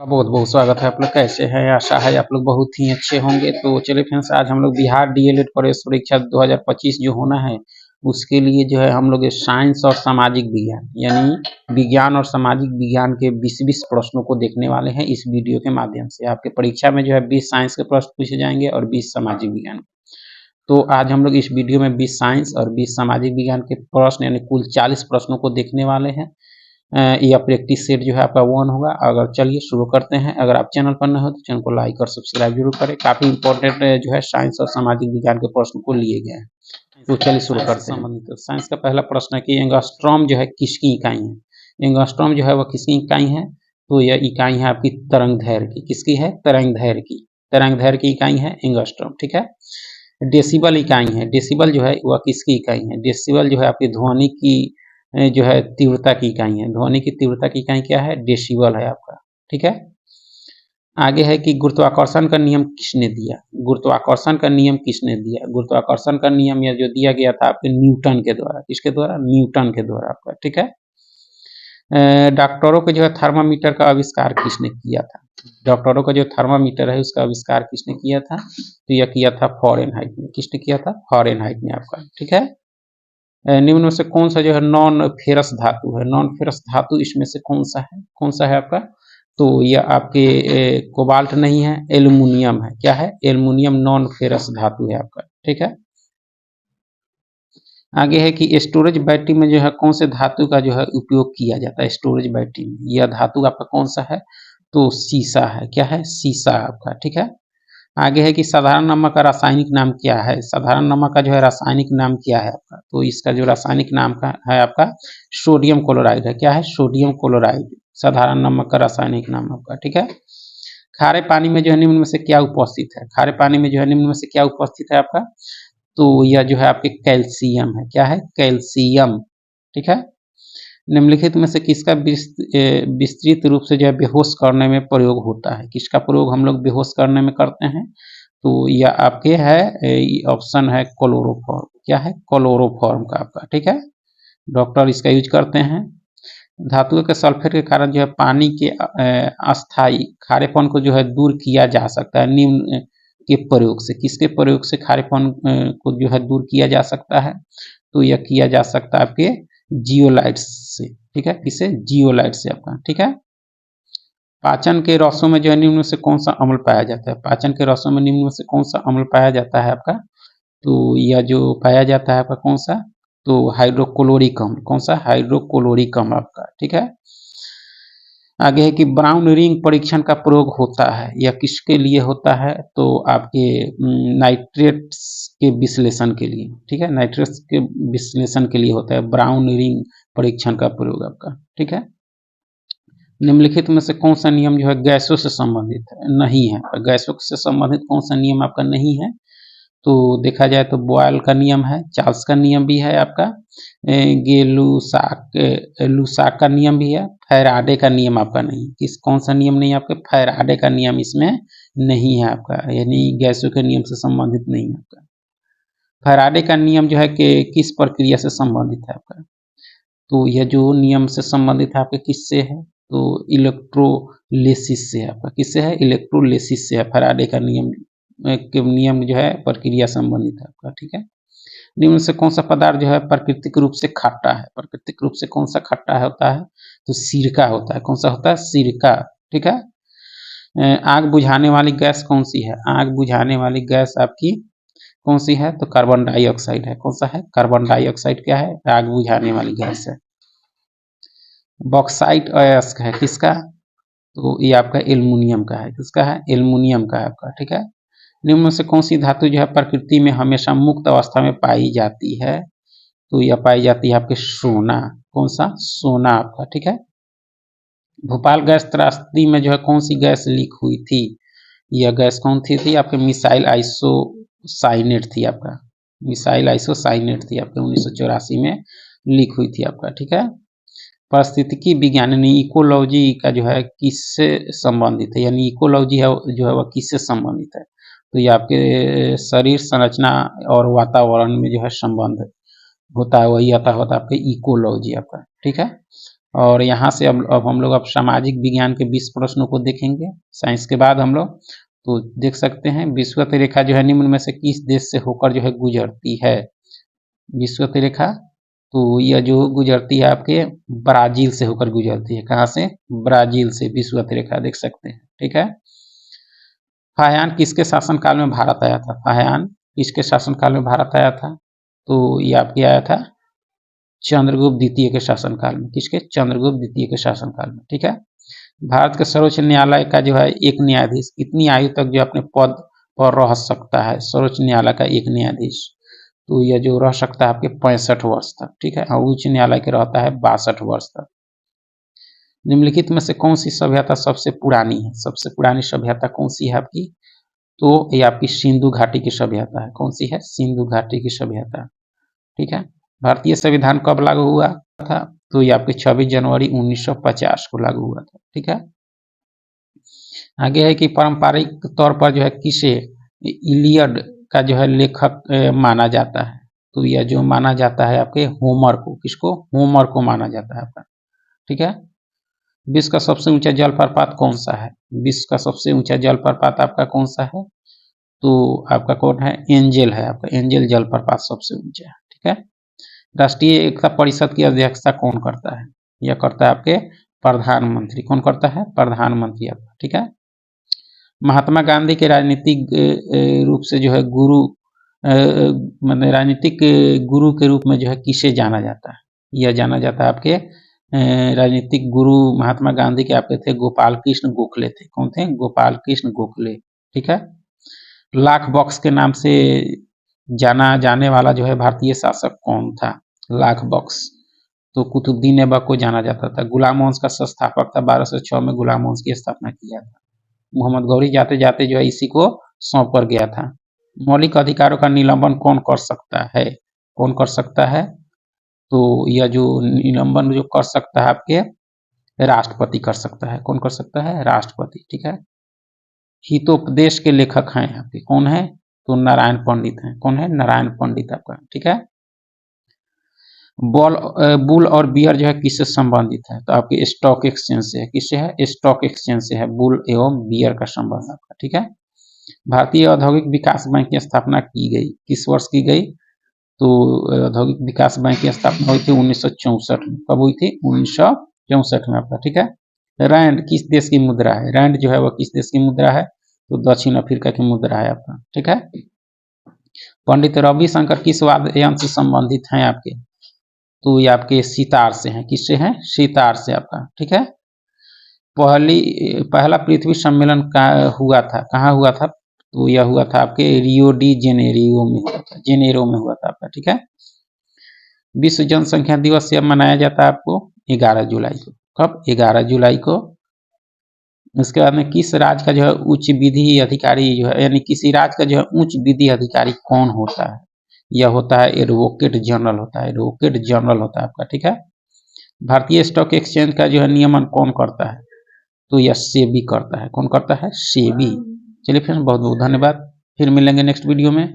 का बहुत बहुत स्वागत है। आप लोग कैसे हैं? आशा है आप लोग बहुत ही अच्छे होंगे। तो चलिए फ्रेंड्स, आज हम लोग बिहार डीएलएड प्रवेश परीक्षा 2025 जो होना है उसके लिए जो है हम लोग साइंस और सामाजिक विज्ञान यानी विज्ञान और सामाजिक विज्ञान के 20-20 प्रश्नों को देखने वाले हैं इस वीडियो के माध्यम से। आपके परीक्षा में जो है 20 साइंस के प्रश्न पूछे जाएंगे और 20 सामाजिक विज्ञान। तो आज हम लोग इस वीडियो में 20 साइंस और 20 सामाजिक विज्ञान के प्रश्न यानी कुल 40 प्रश्नों को देखने वाले हैं। यह प्रैक्टिस सेट जो है आपका 1 होगा। अगर चलिए शुरू करते हैं। अगर आप चैनल पर नए हो तो चैनल को लाइक और सब्सक्राइब जरूर करें। काफी इंपॉर्टेंट जो है साइंस और सामाजिक विज्ञान के प्रश्न को लिए गए हैं। तो चलिए शुरू करते हैं। तो साइंस का पहला प्रश्न है कि एंगस्ट्रॉम जो है किसकी इकाई है? एंगस्ट्रॉम जो है वह किसकी इकाई है? तो यह इकाई है आपकी तरंग दैर्घ्य की। किसकी है? तरंग दैर्घ्य की। तरंग दैर्घ्य की इकाई है एंगस्ट्रॉम। ठीक है। डेसिबल इकाई है। डेसिबल जो है वह किसकी इकाई है? डेसिबल जो है आपकी ध्वनि की जो है तीव्रता की इकाई है। ध्वनि की तीव्रता की इकाई क्या है? डेसिबल है आपका। ठीक है। आगे है कि गुरुत्वाकर्षण का नियम किसने दिया? गुरुत्वाकर्षण का नियम किसने दिया? गुरुत्वाकर्षण का नियम यह जो दिया गया था आपके न्यूटन के द्वारा। किसके द्वारा? न्यूटन के द्वारा आपका। ठीक है। डॉक्टरों के जो है थर्मामीटर का आविष्कार किसने किया था? डॉक्टरों का जो थर्मामीटर है उसका आविष्कार किसने किया था? तो यह किया था फॉरेनहाइट ने। किसने किया था? फॉरेनहाइट ने आपका। ठीक है। निम्न में से कौन सा जो है नॉन फेरस धातु है? नॉन फेरस धातु इसमें से कौन सा है? कौन सा है आपका? तो यह आपके कोबाल्ट नहीं है, एल्युमिनियम है। क्या है? एल्युमिनियम नॉन फेरस धातु है आपका। ठीक है। आगे है कि स्टोरेज बैटरी में जो है कौन से धातु का जो है उपयोग किया जाता है? स्टोरेज बैटरी में यह धातु आपका कौन सा है? तो सीसा है। क्या है? सीसा आपका। ठीक है। आगे है कि साधारण नमक का रासायनिक नाम क्या है? साधारण नमक का जो है रासायनिक नाम क्या है आपका? तो इसका जो रासायनिक नाम का है आपका सोडियम क्लोराइड है। क्या है? सोडियम क्लोराइड साधारण नमक का रासायनिक नाम आपका। ठीक है। खारे पानी में जो है निम्न में से क्या उपस्थित है? खारे पानी में जो है निम्न में से क्या उपस्थित है आपका? तो यह जो है आपके कैल्शियम है। क्या है? कैल्शियम। ठीक है। निम्नलिखित में से किसका विस्तृत रूप से जो है बेहोश करने में प्रयोग होता है? किसका प्रयोग हम लोग बेहोश करने में करते हैं? तो यह आपके है ऑप्शन है क्लोरोफॉर्म। क्या है? क्लोरोफॉर्म का आपका। ठीक है। डॉक्टर इसका यूज करते हैं। धातुओं के सल्फेट के कारण जो है पानी के अस्थायी खारेपन को जो है दूर किया जा सकता है निम्न के प्रयोग से। किसके प्रयोग से खारेपन को जो है दूर किया जा सकता है? तो यह किया जा सकता है आपके जियोलाइट्स से। ठीक है। किसे? जियोलाइट से आपका। ठीक है। पाचन के रसों में जो है निम्न में से कौन सा अम्ल पाया जाता है? पाचन के रसों में निम्न में से कौन सा अम्ल पाया जाता है आपका? तो यह जो पाया जाता है आपका कौन सा? तो हाइड्रोक्लोरिक अम्ल। कौन सा? हाइड्रोक्लोरिक अम्ल आपका। ठीक है। आगे है कि ब्राउन रिंग परीक्षण का प्रयोग होता है, यह किसके लिए होता है? तो आपके नाइट्रेट्स के विश्लेषण के लिए। ठीक है। नाइट्रेट्स के विश्लेषण के लिए होता है ब्राउन रिंग परीक्षण का प्रयोग आपका। ठीक है। निम्नलिखित में से कौन सा नियम जो है गैसों से संबंधित है? नहीं है। गैसों से संबंधित कौन सा नियम आपका नहीं है? तो देखा जाए तो बॉयल का नियम है, चार्ल्स का नियम भी है आपका, लूसाक का नियम भी है, फैराडे का नियम आपका नहीं। किस कौन सा नियम नहीं है आपके? फैराडे का नियम इसमें नहीं है आपका, यानी गैसों के नियम से संबंधित नहीं है आपका। फैराडे का नियम जो है कि किस प्रक्रिया से संबंधित है आपका? तो यह जो नियम से संबंधित है आपके किससे है? तो इलेक्ट्रोलिसिस से आपका। किससे है? इलेक्ट्रोलिसिस से है। फैराडे का नियम के नियम जो है प्रक्रिया संबंधित है आपका। ठीक है। निम्न से कौन सा पदार्थ जो है प्राकृतिक रूप से खट्टा है? प्राकृतिक रूप से कौन सा खट्टा होता है? तो सिरका होता है। कौन सा होता है? सिरका। ठीक है। आग बुझाने वाली गैस कौन सी है? आग बुझाने वाली गैस आपकी कौन सी है? तो कार्बन डाइऑक्साइड है। कौन सा है? कार्बन डाइऑक्साइड क्या है? आग बुझाने वाली गैस है। बॉक्साइट अयस्क है किसका? तो ये आपका एल्युमिनियम का है। किसका है? एल्युमिनियम का है आपका। ठीक है। निम्न में से कौन सी धातु जो है प्रकृति में हमेशा मुक्त अवस्था में पाई जाती है? तो यह पाई जाती है आपके सोना। कौन सा? सोना आपका। ठीक है। भोपाल गैस त्रासदी में जो है कौन सी गैस लीक हुई थी? यह गैस कौन थी? आपके मिसाइल आइसोसाइनेट थी आपका। मिसाइल आइसोसाइनेट थी आपके 1984 में लीक हुई थी आपका। ठीक है। पारिस्थितिकी विज्ञान यानी इकोलॉजी का जो है किससे संबंधित है? यानी इकोलॉजी है जो है वह किससे संबंधित है? तो ये आपके शरीर संरचना और वातावरण में जो है संबंध होता है, वही आता होता है आपके इकोलॉजी आपका। ठीक है। और यहाँ से अब हम लोग सामाजिक विज्ञान के 20 प्रश्नों को देखेंगे साइंस के बाद हम लोग। तो देख सकते हैं विषुवत रेखा जो है निम्न में से किस देश से होकर जो है गुजरती है। विषुवत रेखा तो यह जो गुजरती है आपके ब्राजील से होकर गुजरती है। कहाँ से? ब्राजील से विषुवत रेखा देख सकते हैं। ठीक है। फाह्यान किसके शासनकाल में भारत आया था? फाह्यान किसके शासनकाल में भारत आया था? तो ये आपके आया था चंद्रगुप्त द्वितीय के शासनकाल में। किसके? चंद्रगुप्त द्वितीय के शासनकाल में। ठीक है। भारत के सर्वोच्च न्यायालय का जो है एक न्यायाधीश कितनी आयु तक जो अपने पद पर रह सकता है? सर्वोच्च न्यायालय का एक न्यायाधीश तो यह जो रह सकता है आपके 65 वर्ष तक। ठीक है। और उच्च न्यायालय के रहता है 62 वर्ष तक। निम्नलिखित में से कौन सी सभ्यता सबसे पुरानी है? सबसे पुरानी सभ्यता कौन सी है आपकी? तो ये आपकी सिंधु घाटी की सभ्यता है। कौन सी है? सिंधु घाटी की सभ्यता। ठीक है। भारतीय संविधान कब लागू हुआ था? तो ये आपके 26 जनवरी 1950 को लागू हुआ था। ठीक है। आगे है कि पारंपरिक तौर पर जो है किसे इलियड का जो है लेखक माना जाता है? तो यह जो माना जाता है आपके होमर को। किसको? होमर को माना जाता है आपका। ठीक है। विश्व का सबसे ऊंचा जलप्रपात कौन सा है? विश्व का सबसे ऊंचा जलप्रपात आपका कौन सा है? तो आपका कौन है? एंजल है आपका। एंजल जलप्रपात सबसे ऊंचा है। ठीक है। राष्ट्रीय एकता परिषद की अध्यक्षता कौन करता है? यह करता है आपके प्रधानमंत्री। कौन करता है? प्रधानमंत्री आपका। ठीक है। महात्मा गांधी के राजनीतिक रूप से जो है गुरु मतलब राजनीतिक गुरु के रूप में जो है किसे जाना जाता है? यह जाना जाता है आपके राजनीतिक गुरु महात्मा गांधी के आपके थे गोपाल कृष्ण गोखले थे। कौन थे? गोपाल कृष्ण गोखले। ठीक है। लाख बॉक्स के नाम से जाना जाने वाला जो है भारतीय शासक कौन था? लाख बॉक्स तो कुतुबुद्दीन ऐबक को जाना जाता था। गुलाम वंश का संस्थापक था। 1206 में गुलाम वंश की स्थापना किया था। मोहम्मद गौरी जाते जाते जो है इसी को सौंप कर गया था। मौलिक अधिकारों का निलंबन कौन कर सकता है? कौन कर सकता है? तो यह जो निलंबन जो कर सकता है आपके राष्ट्रपति कर सकता है। कौन कर सकता है? राष्ट्रपति। ठीक है। हितोपदेश के लेखक हैं आपके कौन है? तो नारायण पंडित हैं। कौन है? नारायण पंडित आपका। ठीक है। बुल और बियर जो है किससे संबंधित है? तो आपके स्टॉक एक्सचेंज से है। किससे है? स्टॉक एक्सचेंज से है बुल एवं बियर का संबंध आपका। ठीक है। भारतीय औद्योगिक विकास बैंक की स्थापना की गई किस वर्ष की गई? तो औद्योगिक विकास बैंक की स्थापना हुई थी 1964 में। कब हुई थी? 1964 में आपका। ठीक है। रैंड किस देश की मुद्रा है? रैंड जो है वह किस देश की मुद्रा है? तो दक्षिण अफ्रीका की मुद्रा है आपका। ठीक है। पंडित रविशंकर किस वाद्य यंत्र से संबंधित हैं आपके? तो ये आपके सितार से हैं। किससे हैं? सितार से आपका। ठीक है। पहला पृथ्वी सम्मेलन का हुआ था। कहाँ हुआ था? तो यह हुआ था आपके रियो डी जेनेरियो में हुआ था। जेनेरो में हुआ था आपका। ठीक है। विश्व जनसंख्या दिवस यह मनाया जाता है आपको 11 जुलाई को। कब? 11 जुलाई को। उसके बाद में किस राज्य का जो है उच्च विधि अधिकारी जो है यानी किसी राज्य का जो है उच्च विधि अधिकारी कौन होता है? यह होता है एडवोकेट जनरल होता है। एडवोकेट जनरल होता है आपका। ठीक है। भारतीय स्टॉक एक्सचेंज का जो है नियमन कौन करता है? तो यह सेबी करता है। कौन करता है? सेबी। चलिए फ्रेंड्स बहुत बहुत धन्यवाद। फिर मिलेंगे नेक्स्ट वीडियो में।